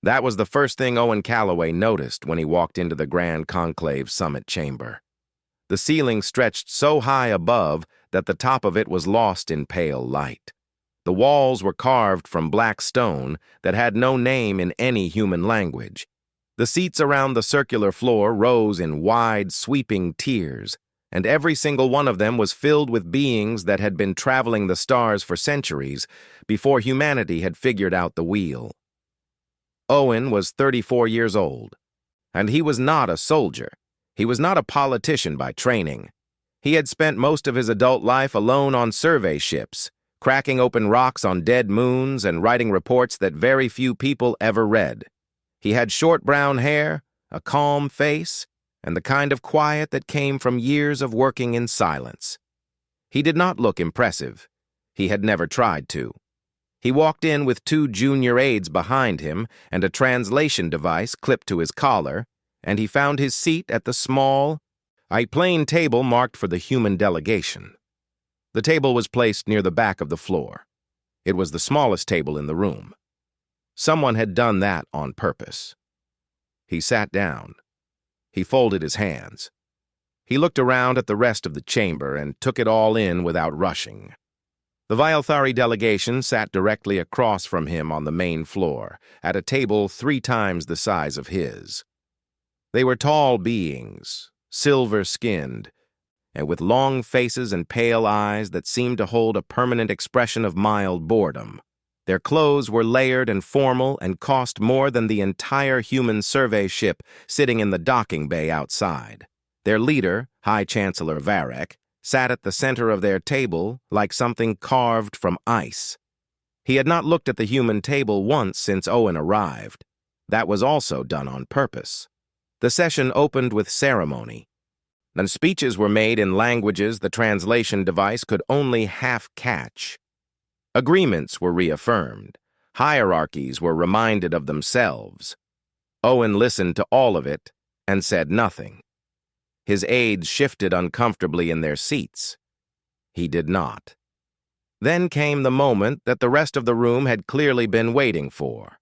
That was the first thing Owen Calloway noticed when he walked into the Grand Conclave Summit Chamber. The ceiling stretched so high above that the top of it was lost in pale light. The walls were carved from black stone that had no name in any human language. The seats around the circular floor rose in wide, sweeping tiers, and every single one of them was filled with beings that had been traveling the stars for centuries before humanity had figured out the wheel. Owen was 34 years old, and he was not a soldier. He was not a politician by training. He had spent most of his adult life alone on survey ships, cracking open rocks on dead moons and writing reports that very few people ever read. He had short brown hair, a calm face, and the kind of quiet that came from years of working in silence. He did not look impressive. He had never tried to. He walked in with 2 junior aides behind him and a translation device clipped to his collar, and he found his seat at the small, plain table marked for the human delegation. The table was placed near the back of the floor. It was the smallest table in the room. Someone had done that on purpose. He sat down. He folded his hands. He looked around at the rest of the chamber and took it all in without rushing. The Vialthari delegation sat directly across from him on the main floor, at a table 3 times the size of his. They were tall beings, silver-skinned, and with long faces and pale eyes that seemed to hold a permanent expression of mild boredom. Their clothes were layered and formal and cost more than the entire human survey ship sitting in the docking bay outside. Their leader, High Chancellor Varek, sat at the center of their table like something carved from ice. He had not looked at the human table once since Owen arrived. That was also done on purpose. The session opened with ceremony, and speeches were made in languages the translation device could only half catch. Agreements were reaffirmed. Hierarchies were reminded of themselves. Owen listened to all of it and said nothing. His aides shifted uncomfortably in their seats. He did not. Then came the moment that the rest of the room had clearly been waiting for.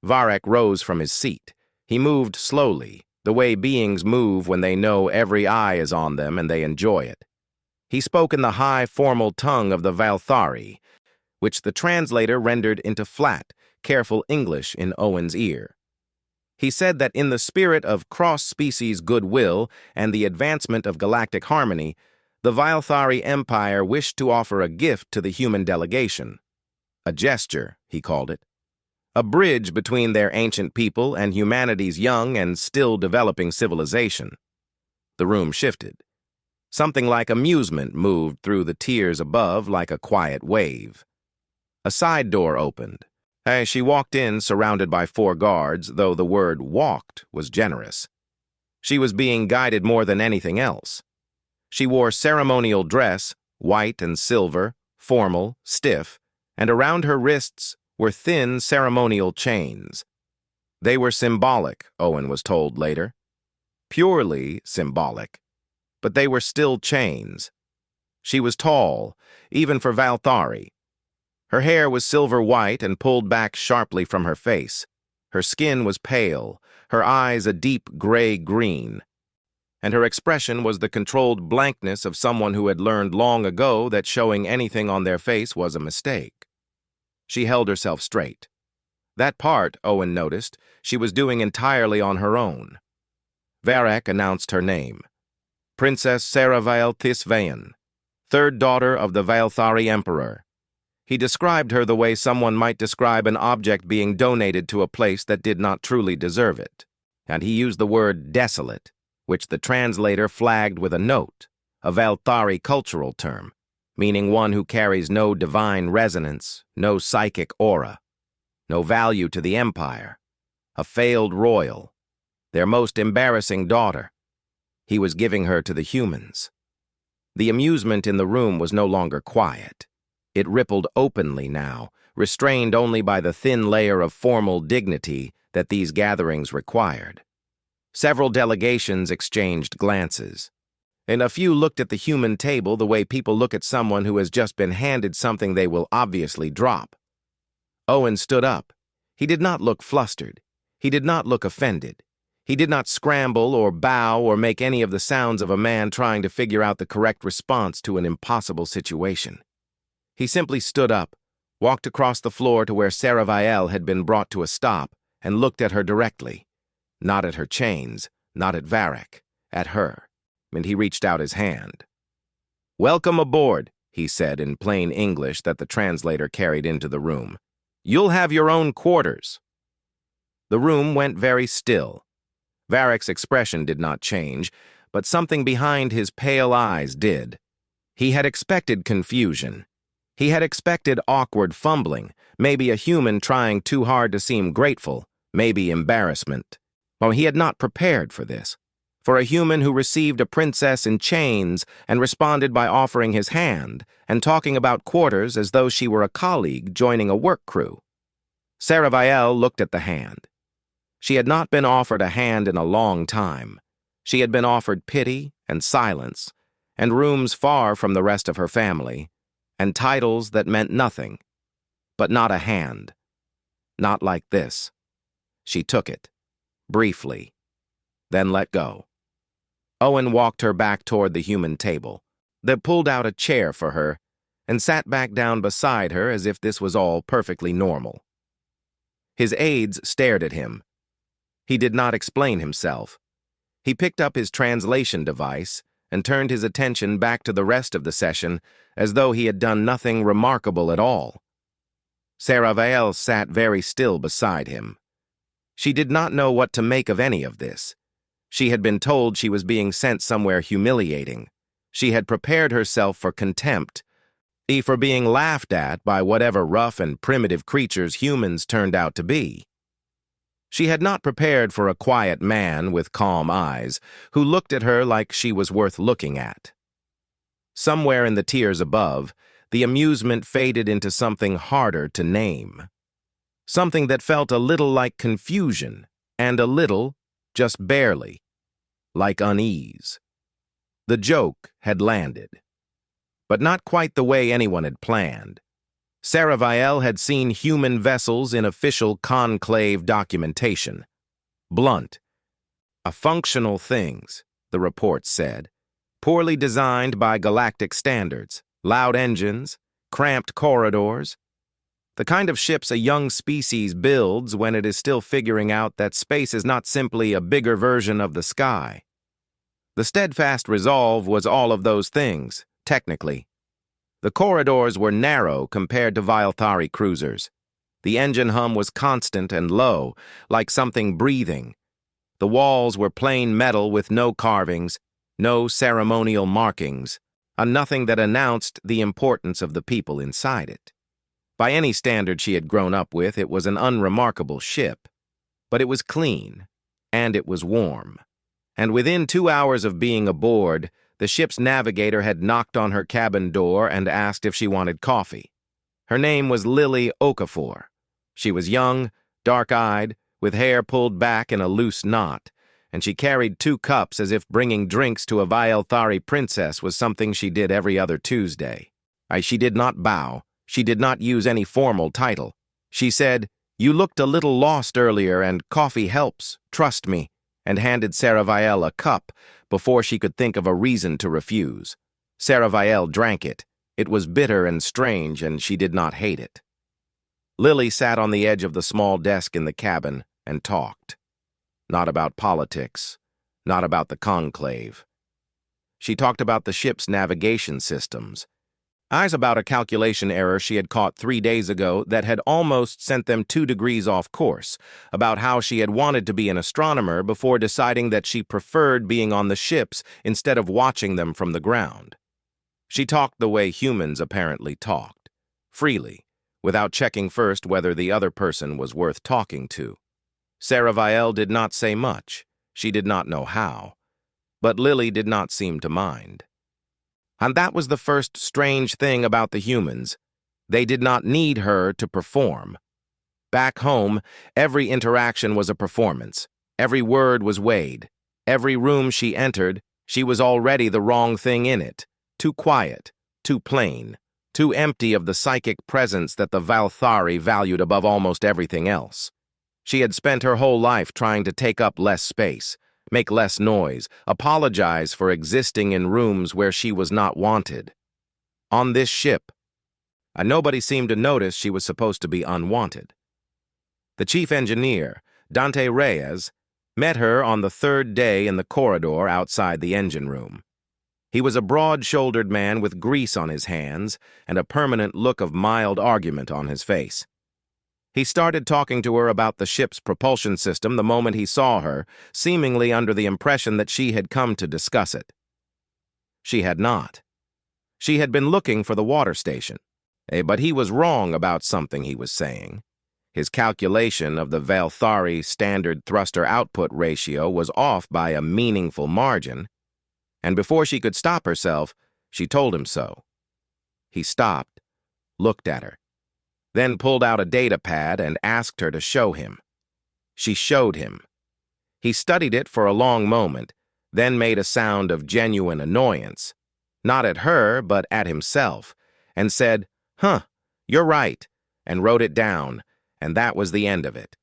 Varek rose from his seat. He moved slowly, the way beings move when they know every eye is on them and they enjoy it. He spoke in the high, formal tongue of the Vialthari, which the translator rendered into flat, careful English in Owen's ear. He said that in the spirit of cross-species goodwill and the advancement of galactic harmony, the Vialthari Empire wished to offer a gift to the human delegation. A gesture, he called it. A bridge between their ancient people and humanity's young and still developing civilization. The room shifted. Something like amusement moved through the tiers above like a quiet wave. A side door opened. As she walked in surrounded by 4 guards, though the word walked was generous. She was being guided more than anything else. She wore ceremonial dress, white and silver, formal, stiff, and around her wrists were thin ceremonial chains. They were symbolic, Owen was told later. Purely symbolic. But they were still chains. She was tall, even for Vialthari. Her hair was silver white and pulled back sharply from her face. Her skin was pale, her eyes a deep gray-green, and her expression was the controlled blankness of someone who had learned long ago that showing anything on their face was a mistake. She held herself straight. That part, Owen noticed, she was doing entirely on her own. Varek announced her name. Princess Saraviel Thisvayan, 3rd daughter of the Vialthari Emperor. He described her the way someone might describe an object being donated to a place that did not truly deserve it. And he used the word desolate, which the translator flagged with a note, a Vialthari cultural term, meaning one who carries no divine resonance, no psychic aura, no value to the empire, a failed royal, their most embarrassing daughter. He was giving her to the humans. The amusement in the room was no longer quiet. It rippled openly now, restrained only by the thin layer of formal dignity that these gatherings required. Several delegations exchanged glances, and a few looked at the human table the way people look at someone who has just been handed something they will obviously drop. Owen stood up. He did not look flustered. He did not look offended. He did not scramble or bow or make any of the sounds of a man trying to figure out the correct response to an impossible situation. He simply stood up, walked across the floor to where Saraviel had been brought to a stop, and looked at her directly. Not at her chains, not at Varric, at her, and he reached out his hand. "Welcome aboard," he said in plain English that the translator carried into the room. "You'll have your own quarters." The room went very still. Varric's expression did not change, but something behind his pale eyes did. He had expected confusion. He had expected awkward fumbling, maybe a human trying too hard to seem grateful, maybe embarrassment. Well, he had not prepared for this. For a human who received a princess in chains and responded by offering his hand and talking about quarters as though she were a colleague joining a work crew. Saraviel looked at the hand. She had not been offered a hand in a long time. She had been offered pity and silence, and rooms far from the rest of her family, and titles that meant nothing, but not a hand. Not like this. She took it, briefly, then let go. Owen walked her back toward the human table, then pulled out a chair for her, and sat back down beside her as if this was all perfectly normal. His aides stared at him. He did not explain himself. He picked up his translation device and turned his attention back to the rest of the session as though he had done nothing remarkable at all. Saraviel sat very still beside him. She did not know what to make of any of this. She had been told she was being sent somewhere humiliating. She had prepared herself for contempt, for being laughed at by whatever rough and primitive creatures humans turned out to be. She had not prepared for a quiet man with calm eyes who looked at her like she was worth looking at. Somewhere in the tiers above, the amusement faded into something harder to name. Something that felt a little like confusion and a little, just barely, like unease. The joke had landed, but not quite the way anyone had planned. Saraviel had seen human vessels in official conclave documentation. Blunt, functional things, the report said. Poorly designed by galactic standards, loud engines, cramped corridors. The kind of ships a young species builds when it is still figuring out that space is not simply a bigger version of the sky. The steadfast resolve was all of those things, technically. The corridors were narrow compared to Vilthari cruisers. The engine hum was constant and low, like something breathing. The walls were plain metal with no carvings, no ceremonial markings, a nothing that announced the importance of the people inside it. By any standard she had grown up with, it was an unremarkable ship. But it was clean, and it was warm. And within 2 hours of being aboard, the ship's navigator had knocked on her cabin door and asked if she wanted coffee. Her name was Lily Okafor. She was young, dark-eyed, with hair pulled back in a loose knot, and she carried 2 cups as if bringing drinks to a Vilthari princess was something she did every other Tuesday. She did not bow. She did not use any formal title. She said, "You looked a little lost earlier, and coffee helps, trust me," and handed Saraviel a cup before she could think of a reason to refuse. Saraviel drank it. It was bitter and strange, and she did not hate it. Lily sat on the edge of the small desk in the cabin and talked. Not about politics, not about the conclave. She talked about the ship's navigation systems. Eyes about a calculation error she had caught 3 days ago that had almost sent them 2 degrees off course, about how she had wanted to be an astronomer before deciding that she preferred being on the ships instead of watching them from the ground. She talked the way humans apparently talked, freely, without checking first whether the other person was worth talking to. Saraviel did not say much. She did not know how. But Lily did not seem to mind. And that was the first strange thing about the humans. They did not need her to perform. Back home, every interaction was a performance. Every word was weighed. Every room she entered, she was already the wrong thing in it. Too quiet, too plain, too empty of the psychic presence that the Vilthari valued above almost everything else. She had spent her whole life trying to take up less space, make less noise, apologize for existing in rooms where she was not wanted. On this ship, and nobody seemed to notice she was supposed to be unwanted. The chief engineer, Dante Reyes, met her on the third day in the corridor outside the engine room. He was a broad-shouldered man with grease on his hands and a permanent look of mild argument on his face. He started talking to her about the ship's propulsion system the moment he saw her, seemingly under the impression that she had come to discuss it. She had not. She had been looking for the water station, but he was wrong about something he was saying. His calculation of the Valthari standard thruster output ratio was off by a meaningful margin, and before she could stop herself, she told him so. He stopped, looked at her, then pulled out a data pad and asked her to show him. She showed him. He studied it for a long moment, then made a sound of genuine annoyance, not at her, but at himself, and said, "Huh, you're right," and wrote it down, and that was the end of it.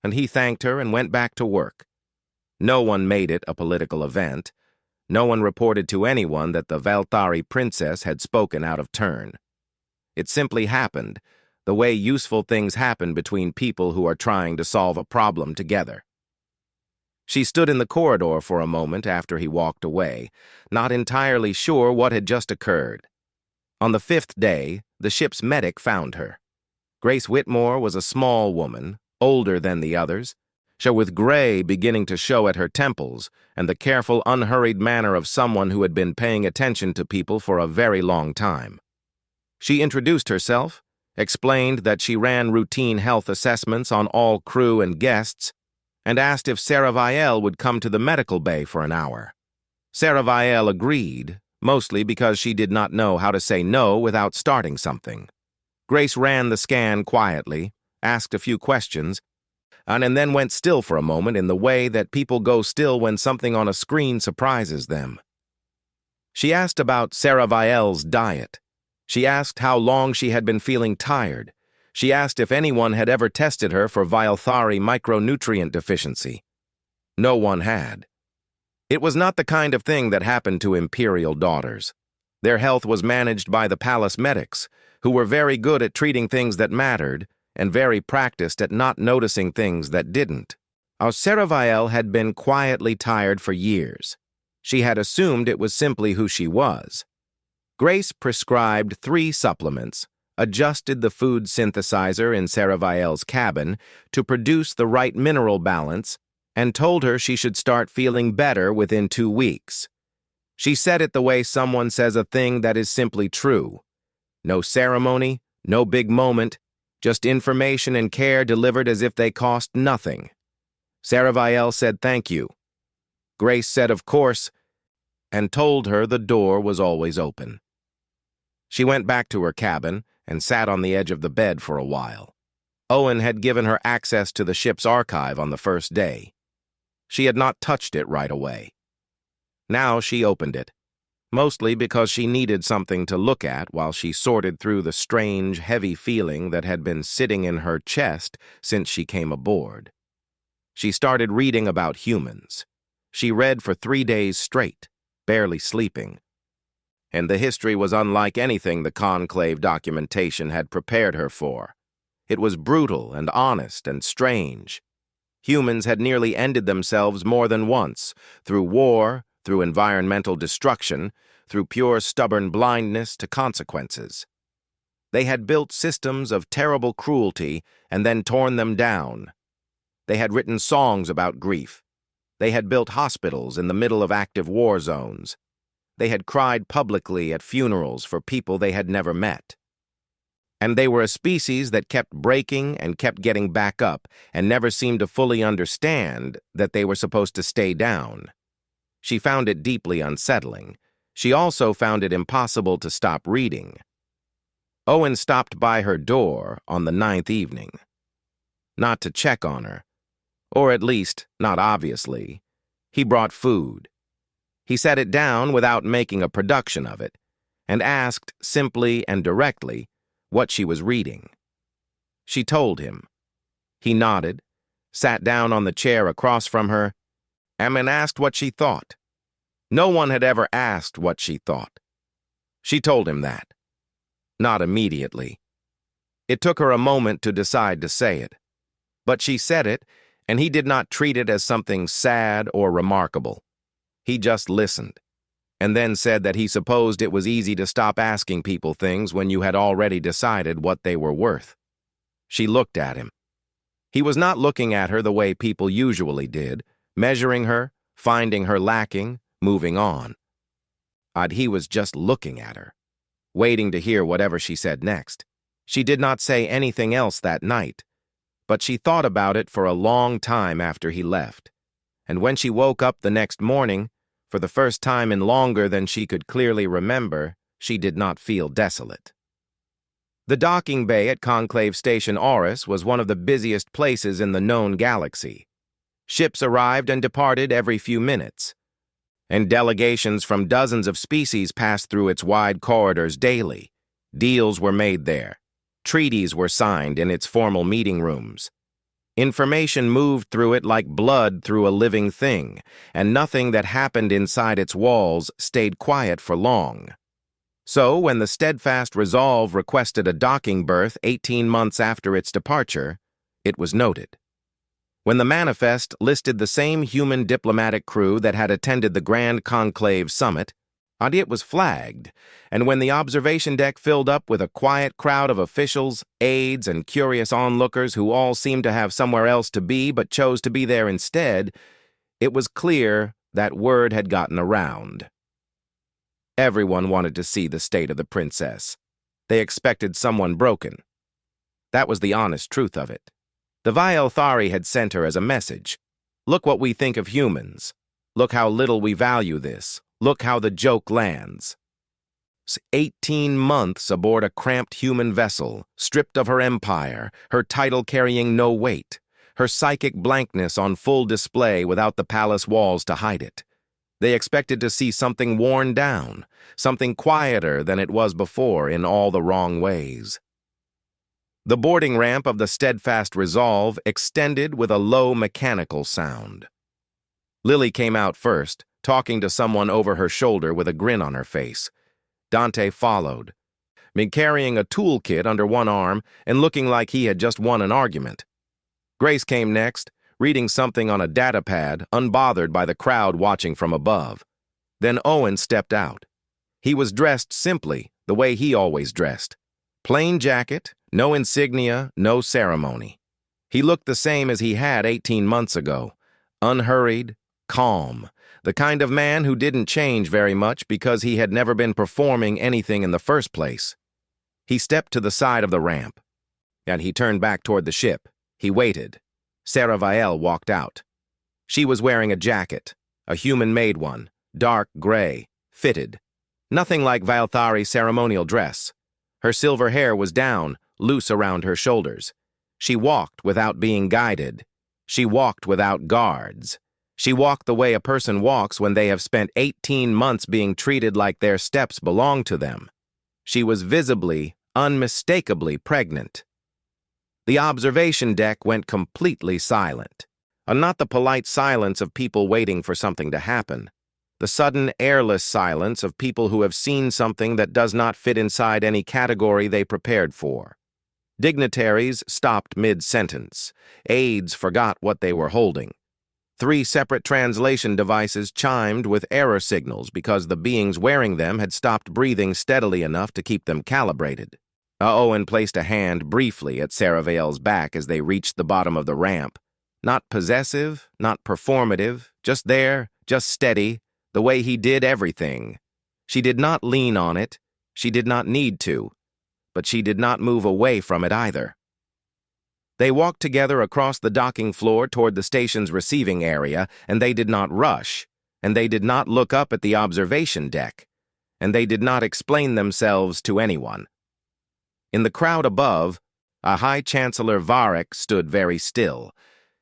And he thanked her and went back to work. No one made it a political event. No one reported to anyone that the Valthari princess had spoken out of turn. It simply happened, the way useful things happen between people who are trying to solve a problem together. She stood in the corridor for a moment after he walked away, not entirely sure what had just occurred. On the 5th day, the ship's medic found her. Grace Whitmore was a small woman, older than the others, with gray beginning to show at her temples and the careful, unhurried manner of someone who had been paying attention to people for a very long time. She introduced herself, explained that she ran routine health assessments on all crew and guests, and asked if Sarah Vielle would come to the medical bay for an hour. Sarah Vielle agreed, mostly because she did not know how to say no without starting something. Grace ran the scan quietly, asked a few questions, and then went still for a moment in the way that people go still when something on a screen surprises them. She asked about Sarah Vielle's diet. She asked how long she had been feeling tired. She asked if anyone had ever tested her for Valthari micronutrient deficiency. No one had. It was not the kind of thing that happened to imperial daughters. Their health was managed by the palace medics, who were very good at treating things that mattered and very practiced at not noticing things that didn't. Sarah Vielle had been quietly tired for years. She had assumed it was simply who she was. Grace prescribed 3 supplements, adjusted the food synthesizer in Sarah Vielle's cabin to produce the right mineral balance, and told her she should start feeling better within 2 weeks. She said it the way someone says a thing that is simply true. No ceremony, no big moment, just information and care delivered as if they cost nothing. Sarah Vielle said thank you. Grace said of course, and told her the door was always open. She went back to her cabin and sat on the edge of the bed for a while. Owen had given her access to the ship's archive on the first day. She had not touched it right away. Now she opened it, mostly because she needed something to look at while she sorted through the strange, heavy feeling that had been sitting in her chest since she came aboard. She started reading about humans. She read for 3 days straight, barely sleeping. And the history was unlike anything the Conclave documentation had prepared her for. It was brutal and honest and strange. Humans had nearly ended themselves more than once, through war, through environmental destruction, through pure stubborn blindness to consequences. They had built systems of terrible cruelty and then torn them down. They had written songs about grief. They had built hospitals in the middle of active war zones. They had cried publicly at funerals for people they had never met. And they were a species that kept breaking and kept getting back up and never seemed to fully understand that they were supposed to stay down. She found it deeply unsettling. She also found it impossible to stop reading. Owen stopped by her door on the 9th evening. Not to check on her, or at least, not obviously. He brought food. He set it down without making a production of it, and asked simply and directly what she was reading. She told him. He nodded, sat down on the chair across from her, and asked what she thought. No one had ever asked what she thought. She told him that. Not immediately. It took her a moment to decide to say it. But she said it, and he did not treat it as something sad or remarkable. He just listened, and then said that he supposed it was easy to stop asking people things when you had already decided what they were worth. She looked at him. He was not looking at her the way people usually did, measuring her, finding her lacking, moving on. He was just looking at her, waiting to hear whatever she said next. She did not say anything else that night, but she thought about it for a long time after he left. And when she woke up the next morning, for the first time in longer than she could clearly remember, she did not feel desolate. The docking bay at Conclave Station Auris was one of the busiest places in the known galaxy. Ships arrived and departed every few minutes, and delegations from dozens of species passed through its wide corridors daily. Deals were made there. Treaties were signed in its formal meeting rooms. Information moved through it like blood through a living thing, and nothing that happened inside its walls stayed quiet for long. So, when the steadfast resolve requested a docking berth 18 months after its departure, it was noted. When the manifest listed the same human diplomatic crew that had attended the Grand Conclave Summit, it was flagged, and when the observation deck filled up with a quiet crowd of officials, aides, and curious onlookers who all seemed to have somewhere else to be but chose to be there instead, it was clear that word had gotten around. Everyone wanted to see the state of the princess. They expected someone broken. That was the honest truth of it. The Vaelthari had sent her as a message. Look what we think of humans. Look how little we value this. Look how the joke lands. 18 months aboard a cramped human vessel, stripped of her empire, her title carrying no weight, her psychic blankness on full display without the palace walls to hide it. They expected to see something worn down, something quieter than it was before in all the wrong ways. The boarding ramp of the steadfast resolve extended with a low mechanical sound. Lily came out first, talking to someone over her shoulder with a grin on her face. Dante followed, carrying a toolkit under one arm and looking like he had just won an argument. Grace came next, reading something on a datapad, unbothered by the crowd watching from above. Then Owen stepped out. He was dressed simply, the way he always dressed. Plain jacket, no insignia, no ceremony. He looked the same as he had 18 months ago, unhurried, calm, the kind of man who didn't change very much because he had never been performing anything in the first place. He stepped to the side of the ramp, and he turned back toward the ship. He waited. Sarah Vael walked out. She was wearing a jacket, a human-made one, dark gray, fitted. Nothing like Vaelthari's ceremonial dress. Her silver hair was down, loose around her shoulders. She walked without being guided. She walked without guards. She walked the way a person walks when they have spent 18 months being treated like their steps belong to them. She was visibly, unmistakably pregnant. The observation deck went completely silent, not the polite silence of people waiting for something to happen, the sudden airless silence of people who have seen something that does not fit inside any category they prepared for. Dignitaries stopped mid-sentence. Aides forgot what they were holding. 3 separate translation devices chimed with error signals because the beings wearing them had stopped breathing steadily enough to keep them calibrated. Owen placed a hand briefly at Sarah Vael's back as they reached the bottom of the ramp. Not possessive, not performative, just there, just steady, the way he did everything. She did not lean on it. She did not need to. But she did not move away from it either. They walked together across the docking floor toward the station's receiving area, and they did not rush, and they did not look up at the observation deck, and they did not explain themselves to anyone. In the crowd above, a High Chancellor Varric stood very still.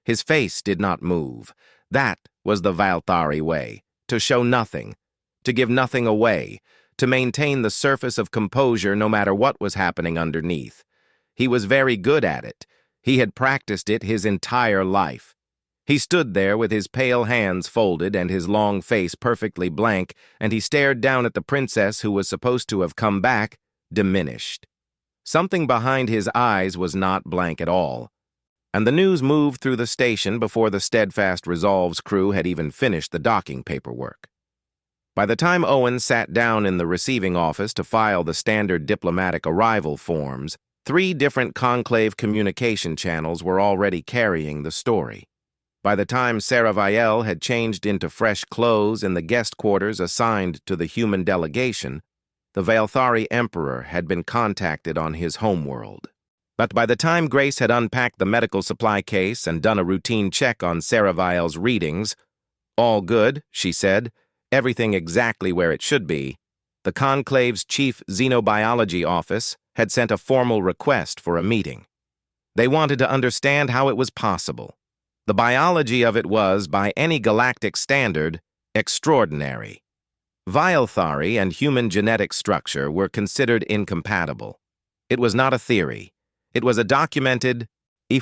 His face did not move. That was the Vaelthari way, to show nothing, to give nothing away, to maintain the surface of composure no matter what was happening underneath. He was very good at it. He had practiced it his entire life. He stood there with his pale hands folded and his long face perfectly blank, and he stared down at the princess who was supposed to have come back, diminished. Something behind his eyes was not blank at all. And the news moved through the station before the Steadfast Resolve's crew had even finished the docking paperwork. By the time Owen sat down in the receiving office to file the standard diplomatic arrival forms, 3 different conclave communication channels were already carrying the story. By the time Sarah Vielle had changed into fresh clothes in the guest quarters assigned to the human delegation, the Vaelthari Emperor had been contacted on his homeworld. But by the time Grace had unpacked the medical supply case and done a routine check on Sarah Vielle's readings, "All good," she said, "everything exactly where it should be," the Conclave's chief xenobiology office had sent a formal request for a meeting. They wanted to understand how it was possible. The biology of it was, by any galactic standard, extraordinary. Vaelthari and human genetic structure were considered incompatible. It was not a theory. It was a documented,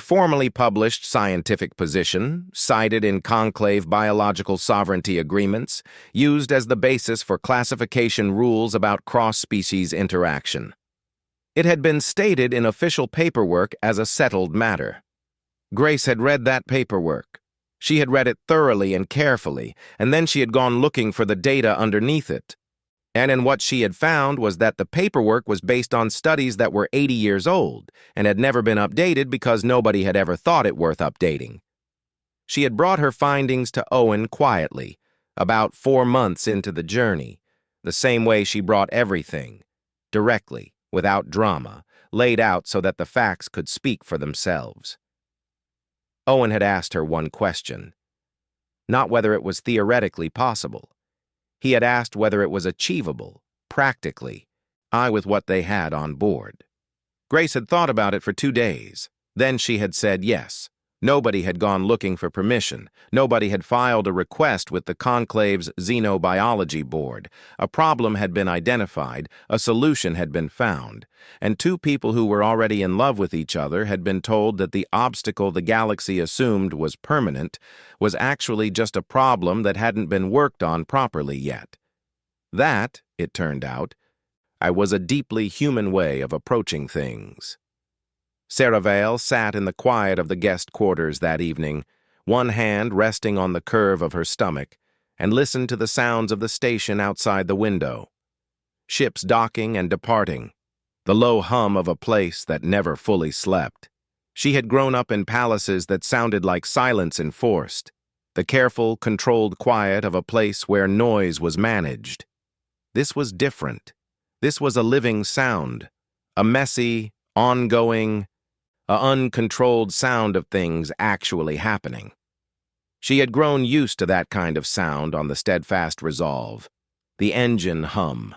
formally published scientific position, cited in conclave biological sovereignty agreements, used as the basis for classification rules about cross-species interaction. It had been stated in official paperwork as a settled matter. Grace had read that paperwork. She had read it thoroughly and carefully, and then she had gone looking for the data underneath it. And in what she had found was that the paperwork was based on studies that were 80 years old and had never been updated because nobody had ever thought it worth updating. She had brought her findings to Owen quietly, about 4 months into the journey, the same way she brought everything, directly, without drama, laid out so that the facts could speak for themselves. Owen had asked her one question. Not whether it was theoretically possible. He had asked whether it was achievable, practically, with what they had on board. Grace had thought about it for 2 days. Then she had said yes. Nobody had gone looking for permission. Nobody had filed a request with the Conclave's Xenobiology Board. A problem had been identified, a solution had been found, and 2 people who were already in love with each other had been told that the obstacle the galaxy assumed was permanent was actually just a problem that hadn't been worked on properly yet. That, it turned out, was a deeply human way of approaching things. Sarah Vielle sat in the quiet of the guest quarters that evening, one hand resting on the curve of her stomach, and listened to the sounds of the station outside the window. Ships docking and departing, the low hum of a place that never fully slept. She had grown up in palaces that sounded like silence enforced, the careful, controlled quiet of a place where noise was managed. This was different. This was a living sound, a messy, ongoing, uncontrolled sound of things actually happening. She had grown used to that kind of sound on the Steadfast Resolve. The engine hum.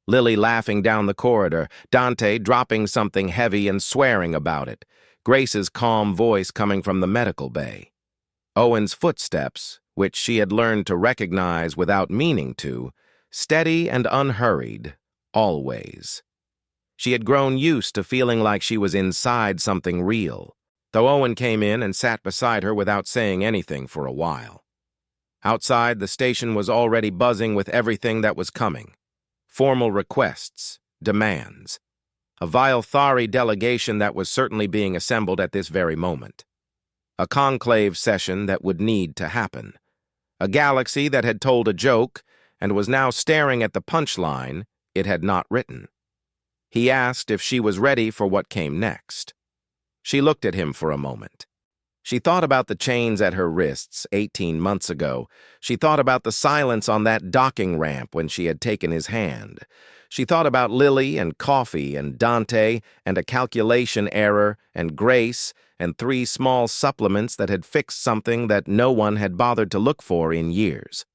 Lily laughing down the corridor, Dante dropping something heavy and swearing about it, Grace's calm voice coming from the medical bay. Owen's footsteps, which she had learned to recognize without meaning to, steady and unhurried, always. She had grown used to feeling like she was inside something real, though Owen came in and sat beside her without saying anything for a while. Outside, the station was already buzzing with everything that was coming. Formal requests, demands. A Vaelthari delegation that was certainly being assembled at this very moment. A conclave session that would need to happen. A galaxy that had told a joke and was now staring at the punchline it had not written. He asked if she was ready for what came next. She looked at him for a moment. She thought about the chains at her wrists 18 months ago. She thought about the silence on that docking ramp when she had taken his hand. She thought about Lily and coffee and Dante and a calculation error and Grace and 3 small supplements that had fixed something that no one had bothered to look for in years.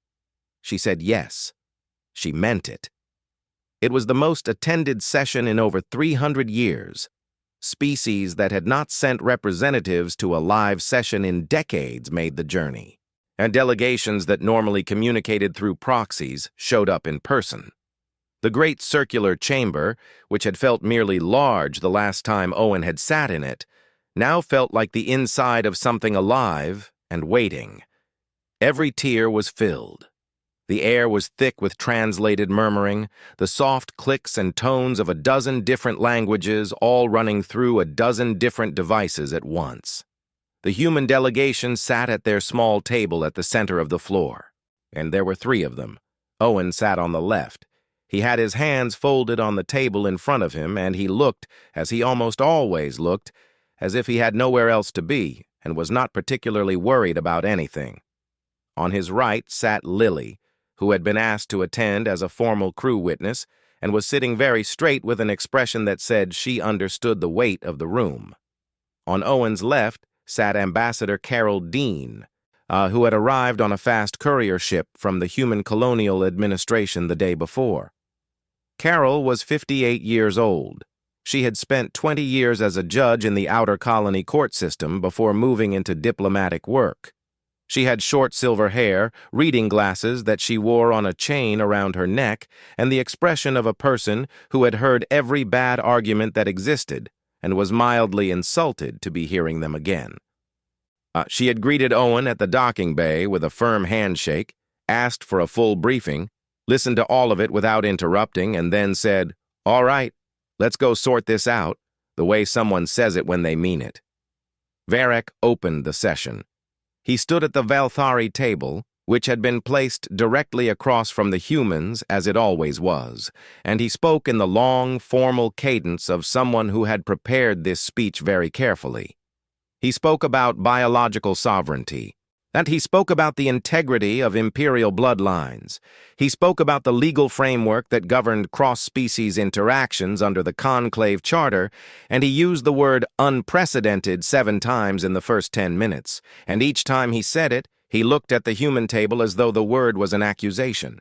She said yes. She meant it. It was the most attended session in over 300 years. Species that had not sent representatives to a live session in decades made the journey, and delegations that normally communicated through proxies showed up in person. The great circular chamber, which had felt merely large the last time Owen had sat in it, now felt like the inside of something alive and waiting. Every tier was filled. The air was thick with translated murmuring, the soft clicks and tones of a dozen different languages all running through a dozen different devices at once. The human delegation sat at their small table at the center of the floor, and there were 3 of them. Owen sat on the left. He had his hands folded on the table in front of him, and he looked, as he almost always looked, as if he had nowhere else to be and was not particularly worried about anything. On his right sat Lily, who had been asked to attend as a formal crew witness and was sitting very straight with an expression that said she understood the weight of the room. On Owen's left sat Ambassador Carol Dean, who had arrived on a fast courier ship from the Human Colonial Administration the day before. Carol was 58 years old. She had spent 20 years as a judge in the outer colony court system before moving into diplomatic work. She had short silver hair, reading glasses that she wore on a chain around her neck, and the expression of a person who had heard every bad argument that existed and was mildly insulted to be hearing them again. She had greeted Owen at the docking bay with a firm handshake, asked for a full briefing, listened to all of it without interrupting, and then said, "All right, let's go sort this out," the way someone says it when they mean it. Varek opened the session. He stood at the Valthari table, which had been placed directly across from the humans as it always was, and he spoke in the long, formal cadence of someone who had prepared this speech very carefully. He spoke about biological sovereignty, and he spoke about the integrity of imperial bloodlines. He spoke about the legal framework that governed cross-species interactions under the Conclave Charter, and he used the word unprecedented 7 times in the first 10 minutes, and each time he said it, he looked at the human table as though the word was an accusation.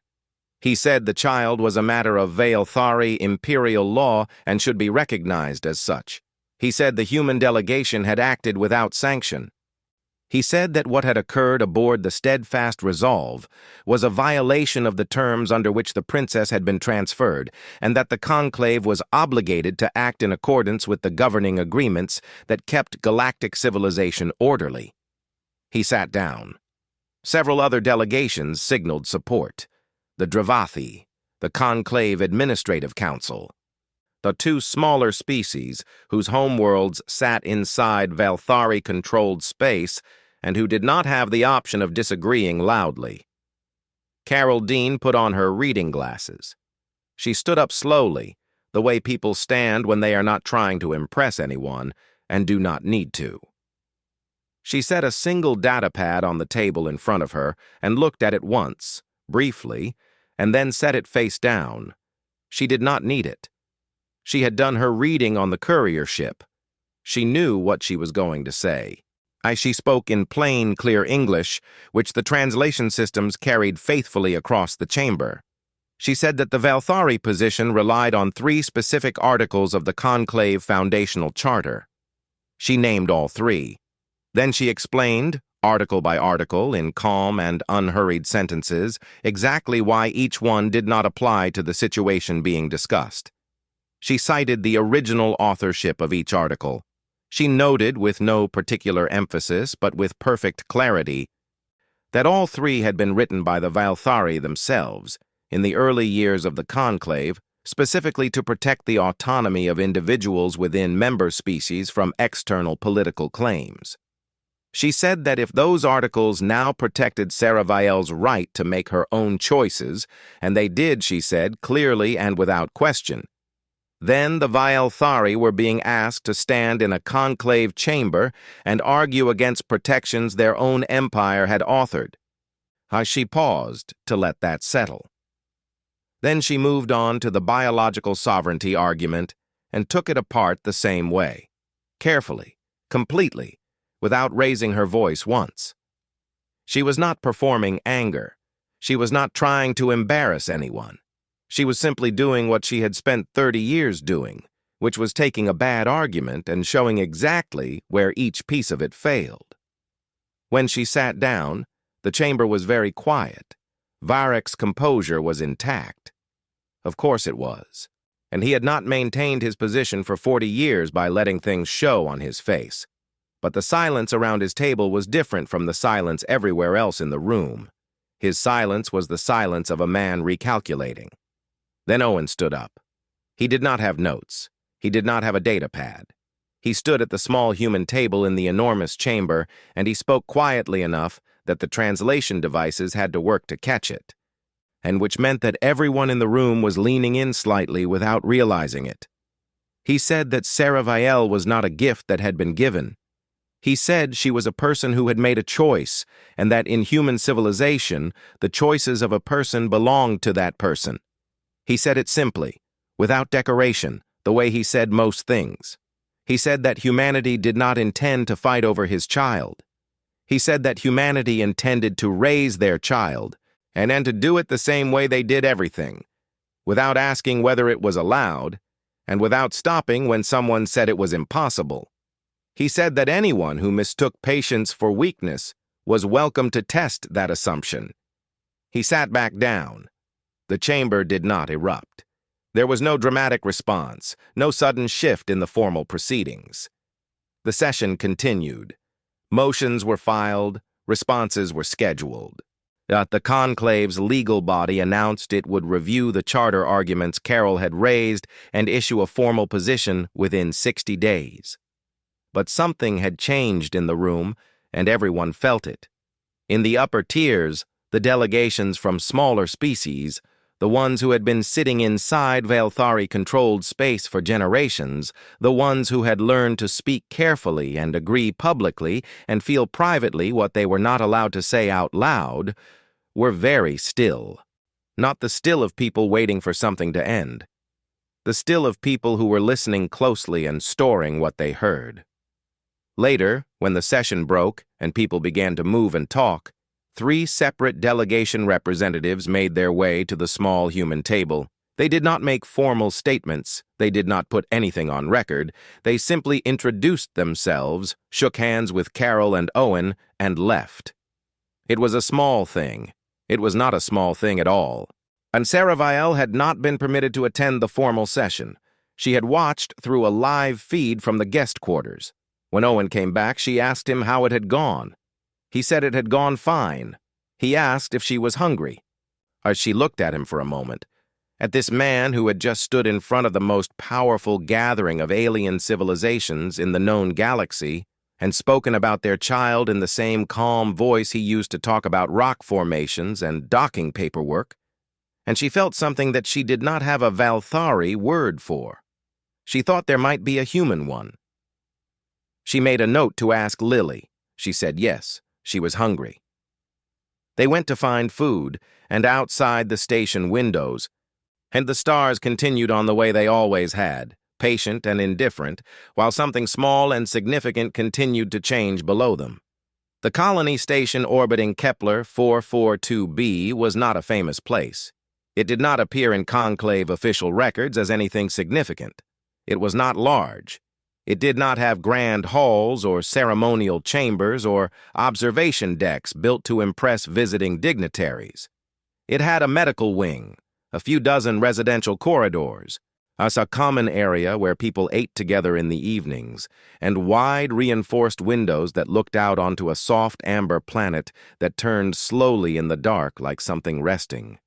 He said the child was a matter of Valthari imperial law and should be recognized as such. He said the human delegation had acted without sanction. He said that what had occurred aboard the Steadfast Resolve was a violation of the terms under which the princess had been transferred, and that the conclave was obligated to act in accordance with the governing agreements that kept galactic civilization orderly. He sat down. Several other delegations signaled support. The Dravathi, the Conclave Administrative Council, the 2 smaller species whose homeworlds sat inside Valthari-controlled space and who did not have the option of disagreeing loudly. Carol Dean put on her reading glasses. She stood up slowly, the way people stand when they are not trying to impress anyone and do not need to. She set a single data pad on the table in front of her and looked at it once, briefly, and then set it face down. She did not need it. She had done her reading on the courier ship. She knew what she was going to say. She spoke in plain, clear English, which the translation systems carried faithfully across the chamber. She said that the Valthari position relied on 3 specific articles of the Conclave Foundational Charter. She named all 3. Then she explained, article by article, in calm and unhurried sentences, exactly why each one did not apply to the situation being discussed. She cited the original authorship of each article. She noted, with no particular emphasis but with perfect clarity, that all 3 had been written by the Valthari themselves, in the early years of the Conclave, specifically to protect the autonomy of individuals within member species from external political claims. She said that if those articles now protected Saraviel's right to make her own choices, and they did, she said, clearly and without question, then the Valthari were being asked to stand in a conclave chamber and argue against protections their own empire had authored. She paused to let that settle. Then she moved on to the biological sovereignty argument and took it apart the same way, carefully, completely, without raising her voice once. She was not performing anger. She was not trying to embarrass anyone. She was simply doing what she had spent 30 years doing, which was taking a bad argument and showing exactly where each piece of it failed. When she sat down, the chamber was very quiet. Varek's composure was intact. Of course it was, and he had not maintained his position for 40 years by letting things show on his face. But the silence around his table was different from the silence everywhere else in the room. His silence was the silence of a man recalculating. Then Owen stood up. He did not have notes. He did not have a data pad. He stood at the small human table in the enormous chamber, and he spoke quietly enough that the translation devices had to work to catch it, and which meant that everyone in the room was leaning in slightly without realizing it. He said that Saraviel was not a gift that had been given. He said she was a person who had made a choice, and that in human civilization, the choices of a person belonged to that person. He said it simply, without decoration, the way he said most things. He said that humanity did not intend to fight over his child. He said that humanity intended to raise their child, and then to do it the same way they did everything, without asking whether it was allowed, and without stopping when someone said it was impossible. He said that anyone who mistook patience for weakness was welcome to test that assumption. He sat back down. The chamber did not erupt. There was no dramatic response, no sudden shift in the formal proceedings. The session continued. Motions were filed, responses were scheduled. The conclave's legal body announced it would review the charter arguments Carol had raised and issue a formal position within 60 days. But something had changed in the room, and everyone felt it. In the upper tiers, the delegations from smaller species, the ones who had been sitting inside Valthari-controlled space for generations, the ones who had learned to speak carefully and agree publicly and feel privately what they were not allowed to say out loud, were very still. Not the still of people waiting for something to end. The still of people who were listening closely and storing what they heard. Later, when the session broke and people began to move and talk, 3 separate delegation representatives made their way to the small human table. They did not make formal statements. They did not put anything on record. They simply introduced themselves, shook hands with Carol and Owen, and left. It was a small thing. It was not a small thing at all. And Saraviel had not been permitted to attend the formal session. She had watched through a live feed from the guest quarters. When Owen came back, she asked him how it had gone. He said it had gone fine. He asked if she was hungry. She looked at him for a moment, at this man who had just stood in front of the most powerful gathering of alien civilizations in the known galaxy and spoken about their child in the same calm voice he used to talk about rock formations and docking paperwork, and she felt something that she did not have a Valthari word for. She thought there might be a human one. She made a note to ask Lily. She said yes. She was hungry. They went to find food, and outside the station windows, and the stars continued on the way they always had, patient and indifferent, while something small and significant continued to change below them. The colony station orbiting Kepler 442b was not a famous place. It did not appear in conclave official records as anything significant. It was not large. It did not have grand halls or ceremonial chambers or observation decks built to impress visiting dignitaries. It had a medical wing, a few dozen residential corridors, a common area where people ate together in the evenings, and wide reinforced windows that looked out onto a soft amber planet that turned slowly in the dark like something resting.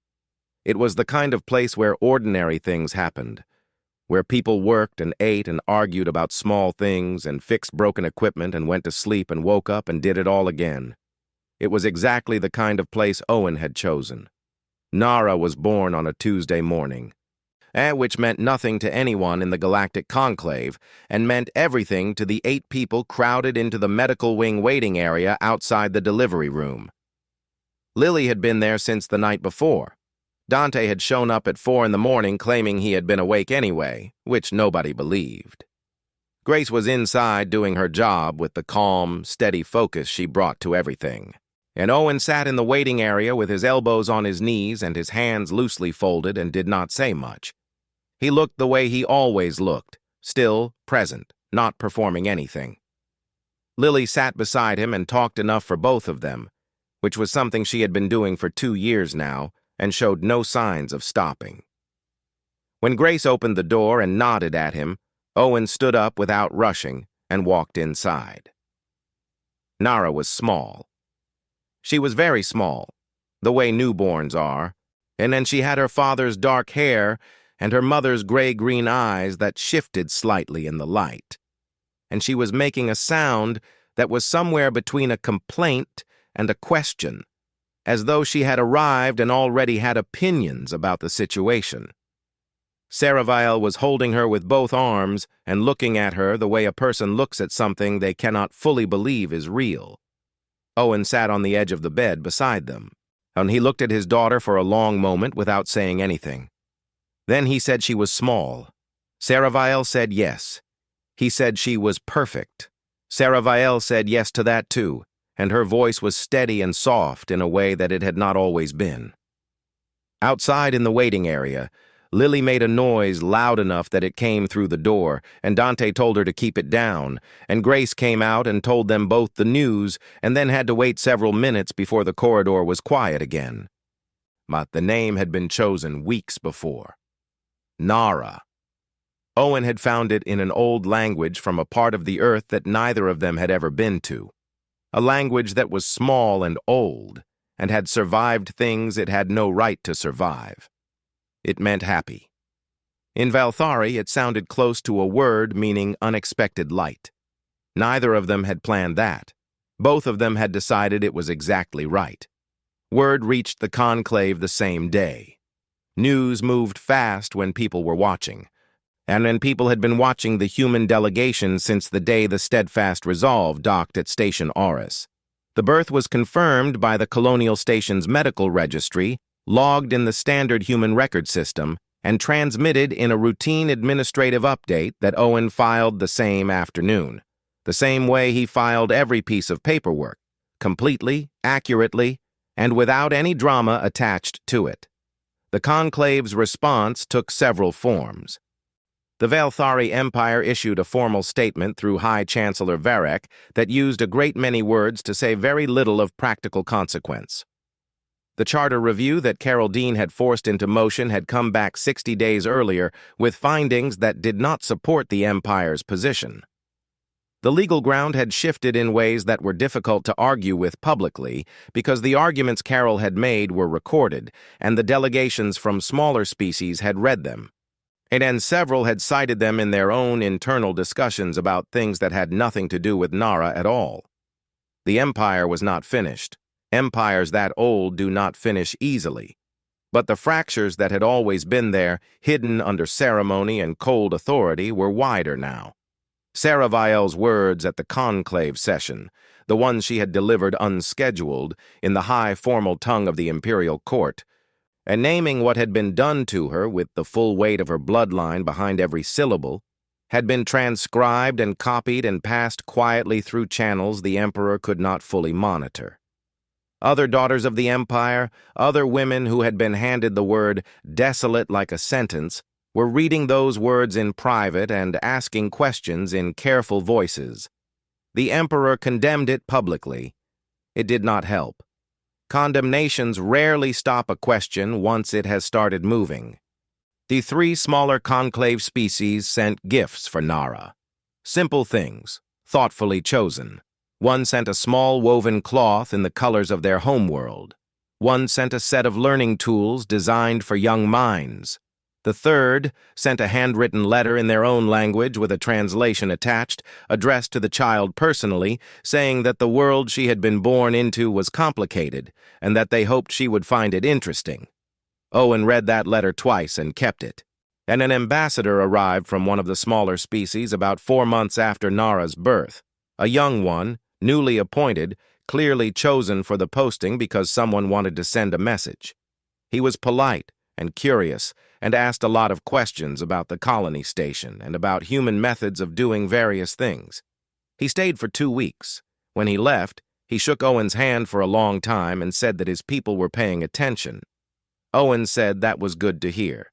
It was the kind of place where ordinary things happened, where people worked and ate and argued about small things and fixed broken equipment and went to sleep and woke up and did it all again. It was exactly the kind of place Owen had chosen. Nara was born on a Tuesday morning, which meant nothing to anyone in the Galactic Conclave and meant everything to the 8 people crowded into the medical wing waiting area outside the delivery room. Lily had been there since the night before. Dante had shown up at 4 in the morning claiming he had been awake anyway, which nobody believed. Grace was inside doing her job with the calm, steady focus she brought to everything. And Owen sat in the waiting area with his elbows on his knees and his hands loosely folded and did not say much. He looked the way he always looked, still, present, not performing anything. Lily sat beside him and talked enough for both of them, which was something she had been doing for 2 years now, and showed no signs of stopping. When Grace opened the door and nodded at him, Owen stood up without rushing and walked inside. Nara was small. She was very small, the way newborns are, and then she had her father's dark hair and her mother's gray-green eyes that shifted slightly in the light. And she was making a sound that was somewhere between a complaint and a question, as though she had arrived and already had opinions about the situation. Saraviel was holding her with both arms and looking at her the way a person looks at something they cannot fully believe is real. Owen sat on the edge of the bed beside them, and he looked at his daughter for a long moment without saying anything. Then he said she was small. Saraviel said yes. He said she was perfect. Saraviel said yes to that too, and her voice was steady and soft in a way that it had not always been. Outside in the waiting area, Lily made a noise loud enough that it came through the door, and Dante told her to keep it down, and Grace came out and told them both the news, and then had to wait several minutes before the corridor was quiet again. But the name had been chosen weeks before. Nara. Owen had found it in an old language from a part of the earth that neither of them had ever been to. A language that was small and old, and had survived things it had no right to survive. It meant happy. In Valthari, it sounded close to a word meaning unexpected light. Neither of them had planned that. Both of them had decided it was exactly right. Word reached the conclave the same day. News moved fast when people were watching, and when people had been watching the human delegation since the day the Steadfast Resolve docked at Station Auris. The birth was confirmed by the Colonial Station's medical registry, logged in the standard human record system, and transmitted in a routine administrative update that Owen filed the same afternoon, the same way he filed every piece of paperwork, completely, accurately, and without any drama attached to it. The conclave's response took several forms. The Valthari Empire issued a formal statement through High Chancellor Varek that used a great many words to say very little of practical consequence. The charter review that Carol Dean had forced into motion had come back 60 days earlier with findings that did not support the Empire's position. The legal ground had shifted in ways that were difficult to argue with publicly because the arguments Carol had made were recorded, and the delegations from smaller species had read them. And several had cited them in their own internal discussions about things that had nothing to do with Nara at all. The Empire was not finished. Empires that old do not finish easily. But the fractures that had always been there, hidden under ceremony and cold authority, were wider now. Saraviel's words at the conclave session, the ones she had delivered unscheduled, in the high formal tongue of the imperial court, and naming what had been done to her with the full weight of her bloodline behind every syllable, had been transcribed and copied and passed quietly through channels the Emperor could not fully monitor. Other daughters of the Empire, other women who had been handed the word desolate like a sentence, were reading those words in private and asking questions in careful voices. The Emperor condemned it publicly. It did not help. Condemnations rarely stop a question once it has started moving. The three smaller conclave species sent gifts for Nara. Simple things, thoughtfully chosen. One sent a small woven cloth in the colors of their homeworld. One sent a set of learning tools designed for young minds. The third sent a handwritten letter in their own language with a translation attached, addressed to the child personally, saying that the world she had been born into was complicated, and that they hoped she would find it interesting. Owen read that letter twice and kept it. And an ambassador arrived from one of the smaller species about 4 months after Nara's birth. A young one, newly appointed, clearly chosen for the posting because someone wanted to send a message. He was polite and curious, and asked a lot of questions about the colony station and about human methods of doing various things. He stayed for 2 weeks. When he left, he shook Owen's hand for a long time and said that his people were paying attention. Owen said that was good to hear.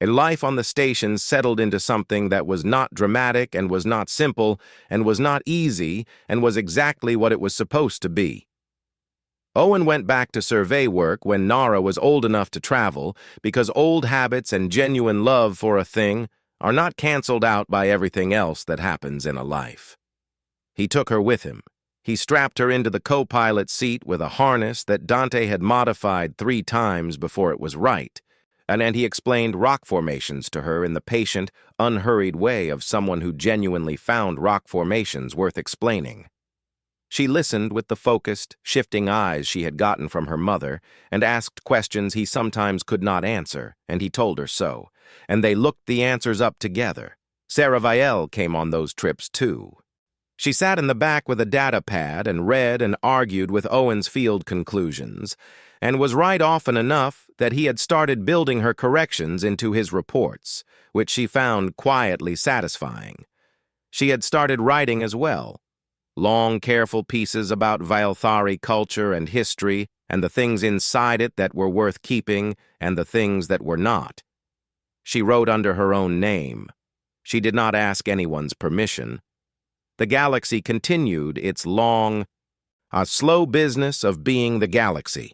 And life on the station settled into something that was not dramatic and was not simple and was not easy and was exactly what it was supposed to be. Owen went back to survey work when Nara was old enough to travel because old habits and genuine love for a thing are not canceled out by everything else that happens in a life. He took her with him. He strapped her into the co-pilot seat with a harness that Dante had modified 3 times before it was right, and he explained rock formations to her in the patient, unhurried way of someone who genuinely found rock formations worth explaining. She listened with the focused, shifting eyes she had gotten from her mother and asked questions he sometimes could not answer, and he told her so, and they looked the answers up together. Sarah Vielle came on those trips too. She sat in the back with a data pad and read and argued with Owen's field conclusions, and was right often enough that he had started building her corrections into his reports, which she found quietly satisfying. She had started writing as well. Long, careful pieces about Vailthari culture and history, and the things inside it that were worth keeping, and the things that were not. She wrote under her own name. She did not ask anyone's permission. The galaxy continued its long, slow business of being the galaxy.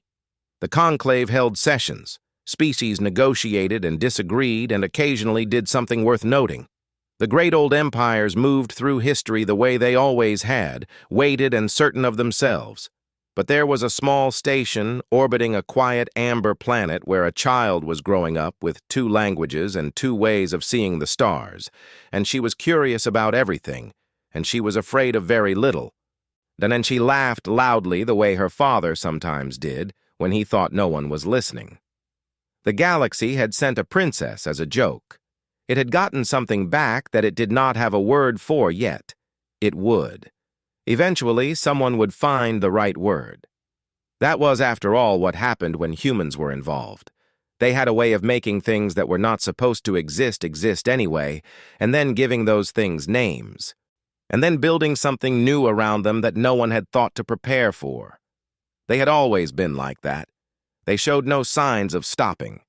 The conclave held sessions. Species negotiated and disagreed and occasionally did something worth noting. The great old empires moved through history the way they always had, weighted and certain of themselves. But there was a small station orbiting a quiet amber planet where a child was growing up with 2 languages and 2 ways of seeing the stars, and she was curious about everything, and she was afraid of very little. Then she laughed loudly the way her father sometimes did when he thought no one was listening. The galaxy had sent a princess as a joke. It had gotten something back that it did not have a word for yet. It would. Eventually, someone would find the right word. That was, after all, what happened when humans were involved. They had a way of making things that were not supposed to exist anyway, and then giving those things names. And then building something new around them that no one had thought to prepare for. They had always been like that. They showed no signs of stopping.